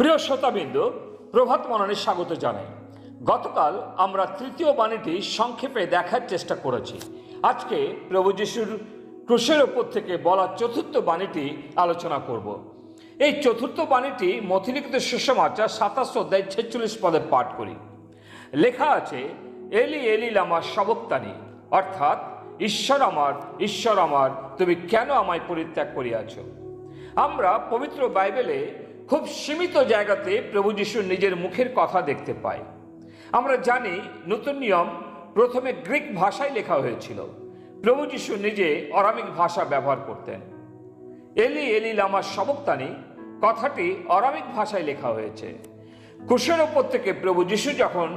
প্রিয় শ্রোতাবৃন্দ, প্রভাত মননে স্বাগত জানাই। গতকাল আমরা তৃতীয় বাণীটি সংক্ষেপে দেখার চেষ্টা করেছি। আজকে প্রভু যিশুর ক্রুশের ওপর থেকে বলা চতুর্থ বাণীটি আলোচনা করব। এই চতুর্থ বাণীটি মথিলিখিত সুসমাচার 27 অধ্যায় 46 পদে পাঠ করি। লেখা আছে, এলি এলি লামা সবক্তানি, অর্থাৎ ঈশ্বর আমার তুমি কেন আমায় পরিত্যাগ করিয়াছ। আমরা পবিত্র বাইবেলে খুব সীমিত জায়গাতে প্রভু যিশুর নিজের মুখের কথা দেখতে পাই। আমরা জানি নতুন নিয়ম প্রথমে গ্রিক ভাষায় লেখা হয়েছিল। প্রভু যিশু নিজে অরামিক ভাষা ব্যবহার করতেন। এলি এলি লামা সবক্তানি কথাটি অরামিক ভাষায় লেখা হয়েছে। ক্রুশের ওপর থেকে প্রভু যিশু যখন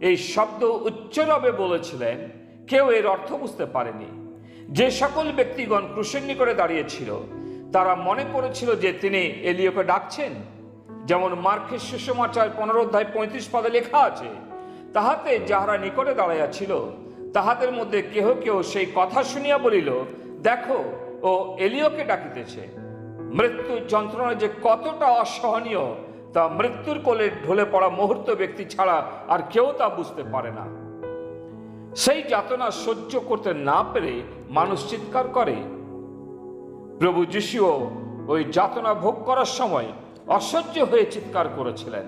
এই শব্দ উচ্চরবে বলেছিলেন, কেউ এর অর্থ বুঝতে পারেনি। যে সকল ব্যক্তিগণ ক্রুশের নিকটে দাঁড়িয়েছিল তারা মনে করেছিল যে তিনি এলিয়াকে ডাকছেন। যেমন মার্কের সুসমাচার 15 অধ্যায় 35 পদে লেখা আছে, তাহাতে যাহারা নিকটে দাঁড়াইয়া ছিল তাহাদের মধ্যে কেহ কেহ সেই কথা শুনিয়া বলিল, দেখো ও এলিয়াকে ডাকিতেছে। মৃত্যুর যন্ত্রণা যে কতটা অসহনীয় তা মৃত্যুর কোলে ঢলে পড়া মুহূর্ত ব্যক্তি ছাড়া আর কেউ তা বুঝতে পারে না। সেই যাতনা সহ্য করতে না পেরে মানুষ চিৎকার করে। প্রভু যিশুও ওই যাতনা ভোগ করার সময় অসহ্য হয়ে চিৎকার করেছিলেন,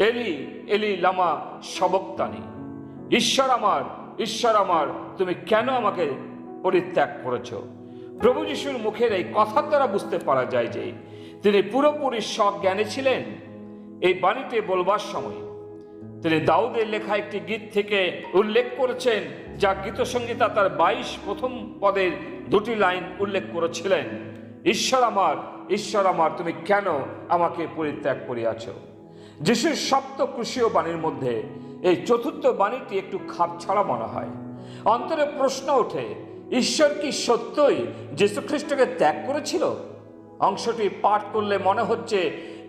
এলি এলি লামা সবক্তানি, ঈশ্বর আমার তুমি কেন আমাকে পরিত্যাগ করেছ। প্রভু যিশুর মুখের এই কথার দ্বারা বুঝতে পারা যায় যে তিনি পুরোপুরি সজ্ঞানী ছিলেন। এই বাণীতে বলবার সময় তিনি দাউদের লেখা একটি গীত থেকে উল্লেখ করেছেন, যা গীতসংগীতা তার 22 প্রথম পদের 2টি লাইন উল্লেখ করেছিলেন, ঈশ্বর আমার তুমি কেন আমাকে পরিত্যাগ করিয়াছ। যিশুর সপ্ত ক্রুশীয় বাণীর মধ্যে এই চতুর্থ বাণীটি একটু খাপছাড়া মনে হয়। অন্তরে প্রশ্ন ওঠে, ঈশ্বর কি সত্যই যীশু খ্রিস্টকে ত্যাগ করেছিল? অংশটি পাঠ করলে মনে হচ্ছে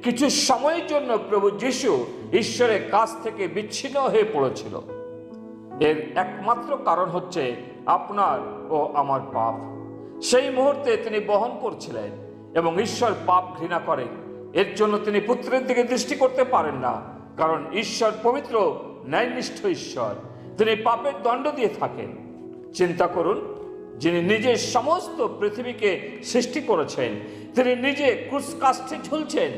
কিছু সময়ের জন্য প্রভু যিশু ঈশ্বরের কাছ থেকে বিচ্ছিন্ন হয়ে পড়েছিল। এর একমাত্র কারণ হচ্ছে আপনার ও আমার পাপ। সেই মুহূর্তে তিনি বহন করছিলেন এবং ঈশ্বর পাপ ঘৃণা করেন। এর জন্য তিনি পুত্রের দিকে দৃষ্টি করতে পারেন না, কারণ ঈশ্বর পবিত্র ন্যায়নিষ্ঠ ঈশ্বর। তিনি পাপের দণ্ড দিয়ে থাকেন। চিন্তা করুন, যিনি নিজে সমস্ত পৃথিবীকে সৃষ্টি করেছেন, তিনি নিজে ক্রুশ কাষ্ঠে ঝুলছেন।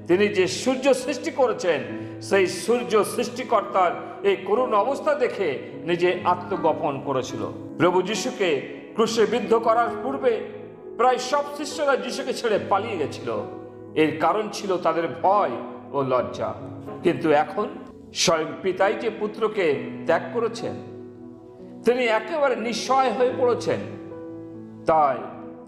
তিনি যে সূর্য সৃষ্টি করেছেন, সেই সূর্য সৃষ্টিকর্তার এই করুণ অবস্থা দেখে নিজে আত্মগোপন করেছিল। প্রভু যিশুকে ক্রুশে বিদ্ধ করার পূর্বে প্রায় সব শিষ্যরা যিশুকে ছেড়ে পালিয়ে গেছিল। এর কারণ ছিল তাদের ভয় ও লজ্জা। কিন্তু এখন স্বয়ং পিতাই যে পুত্রকে ত্যাগ করেছেন, তিনি একেবারে নিঃসহায় হয়ে পড়েছেন। তাই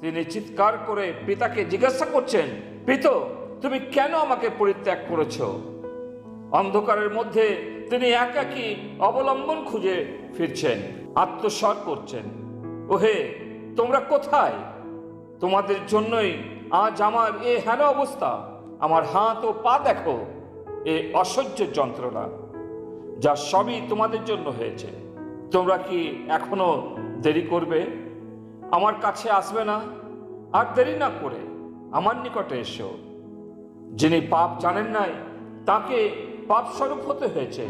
তিনি চিৎকার করে পিতাকে জিজ্ঞাসা করছেন, পিতা তুমি কেন আমাকে পরিত্যাগ করেছ। অন্ধকারের মধ্যে তিনি একাকী অবলম্বন খুঁজে ফিরছেন, আত্মস্বর করছেন, ওহে তোমরা কোথায়? তোমাদের জন্যই আজ আমার এ হেন অবস্থা। আমার হাত ও পা দেখো, এ অসহ্য যন্ত্রণা, যা সবই তোমাদের জন্য হয়েছে। তোমরা কি এখনো দেরি করবে? আমার কাছে আসবে না? আর দেরি না করে আমার নিকটে এসো। যিনি পাপ জানেন নাই তাকে পাপ স্বরূপ হতে হয়েছে।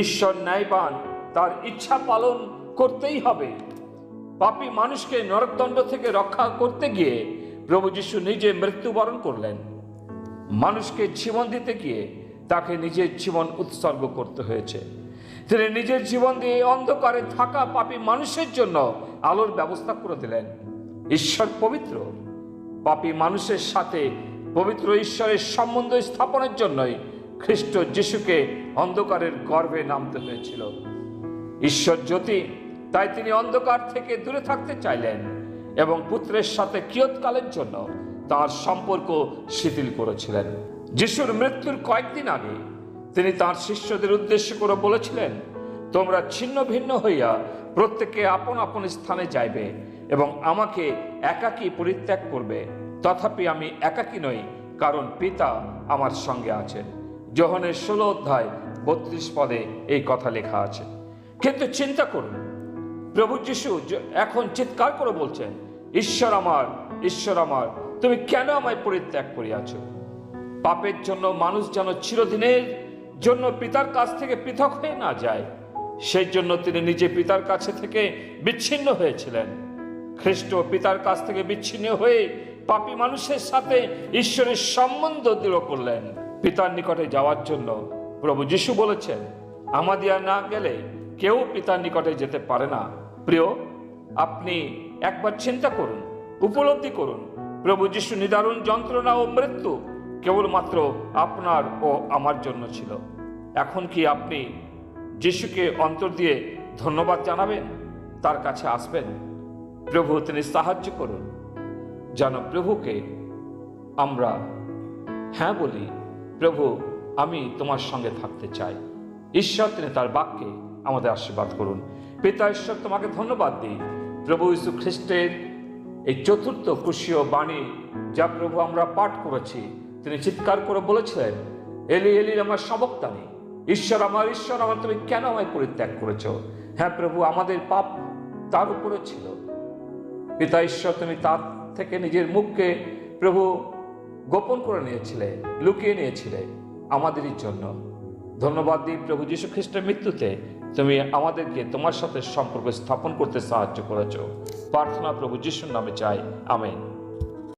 ঈশ্বর ন্যায়বান, তার ইচ্ছা পালন করতেই হবে। পাপী মানুষকে নরকদণ্ড থেকে রক্ষা করতে গিয়ে প্রভু যিশু নিজে মৃত্যুবরণ করলেন। মানুষকে জীবন দিতে গিয়ে তাকে নিজের জীবন উৎসর্গ করতে হয়েছে। তিনি নিজের জীবন দিয়ে অন্ধকারে থাকা পাপী মানুষের জন্য আলোর ব্যবস্থা করে দিলেন। ঈশ্বর পবিত্র, পাপী মানুষের সাথে পবিত্র ঈশ্বরের সম্বন্ধ স্থাপনের জন্যই খ্রিস্ট যিশুকে অন্ধকারের গর্ভে নামতে হয়েছিল। ঈশ্বর জ্যোতি, তাই তিনি অন্ধকার থেকে দূরে থাকতে চাইলেন এবং পুত্রের সাথে কিয়ৎকালের জন্য তার সম্পর্ক শিথিল করেছিলেন। যিশুর মৃত্যুর কয়েকদিন আগে তিনি তার শিষ্যদের উদ্দেশ্য করে বলেছিলেন, তোমরা ছিন্ন ভিন্ন হইয়া প্রত্যেকে আপন আপন স্থানে যাইবে এবং আমাকে একাকী পরিত্যাগ করবে। তথাপি আমি একাকী নই, কারণ পিতা আমার সঙ্গে আছেন। যোহনের 16 অধ্যায় 32 পদে এই কথা লেখা আছে। কিন্তু চিন্তা করুন, প্রভু যিশু এখন চিৎকার করে বলছেন, ঈশ্বর আমার তুমি কেন আমায় পরিত্যাগ করিয়াছ। পাপের জন্য মানুষ যেন চিরদিনের জন্য পিতার কাছ থেকে পৃথক হয়ে না যায়, সেই জন্য তিনি নিজে পিতার কাছে থেকে বিচ্ছিন্ন হয়েছিলেন। খ্রিস্ট পিতার কাছ থেকে বিচ্ছিন্ন হয়ে পাপী মানুষের সাথে ঈশ্বরের সম্বন্ধ দৃঢ় করলেন। পিতার নিকটে যাওয়ার জন্য প্রভু যিশু বলেছেন, আমাদিয়া না গেলে কেউ পিতার নিকটে যেতে পারে না। প্রিয়, আপনি একবার চিন্তা করুন, উপলব্ধি করুন, প্রভু যিশু নিদারুণ যন্ত্রণা ও মৃত্যু কেবলমাত্র আপনার ও আমার জন্য ছিল। এখন কি আপনি যিশুকে অন্তর দিয়ে ধন্যবাদ জানাবেন, তার কাছে আসবেন? প্রভু তিনি সাহায্য করুন যেন প্রভুকে আমরা হ্যাঁ বলি, প্রভু আমি তোমার সঙ্গে থাকতে চাই। ঈশ্বর তিনি তার বাক্যে আমাদের আশীর্বাদ করুন। পিতা ঈশ্বর, তোমাকে ধন্যবাদ দিই প্রভু যীশু খ্রিস্টের এই চতুর্থ ক্রুশীয় বাণী যা প্রভু আমরা পাঠ করেছি। তিনি চিৎকার করে বলেছিলেন, এলি এলি আমার সবক্তানি, ঈশ্বর আমার তুমি কেন আমায় পরিত্যাগ করেছো? হ্যাঁ প্রভু, আমাদের পাপ তার উপরে ছিল। পিতা ঈশ্বর, তুমি তার থেকে নিজের মুখকে প্রভু গোপন করে নিয়েছিলে, লুকিয়ে নিয়েছিলে আমাদেরই জন্য। ধন্যবাদ দিই প্রভু যীশু খ্রিস্টের মৃত্যুতে তুমি আমাদেরকে তোমার সাথে সম্পর্ক স্থাপন করতে সাহায্য করেছো। প্রার্থনা প্রভু যিশুর নামে চাই, আমেন।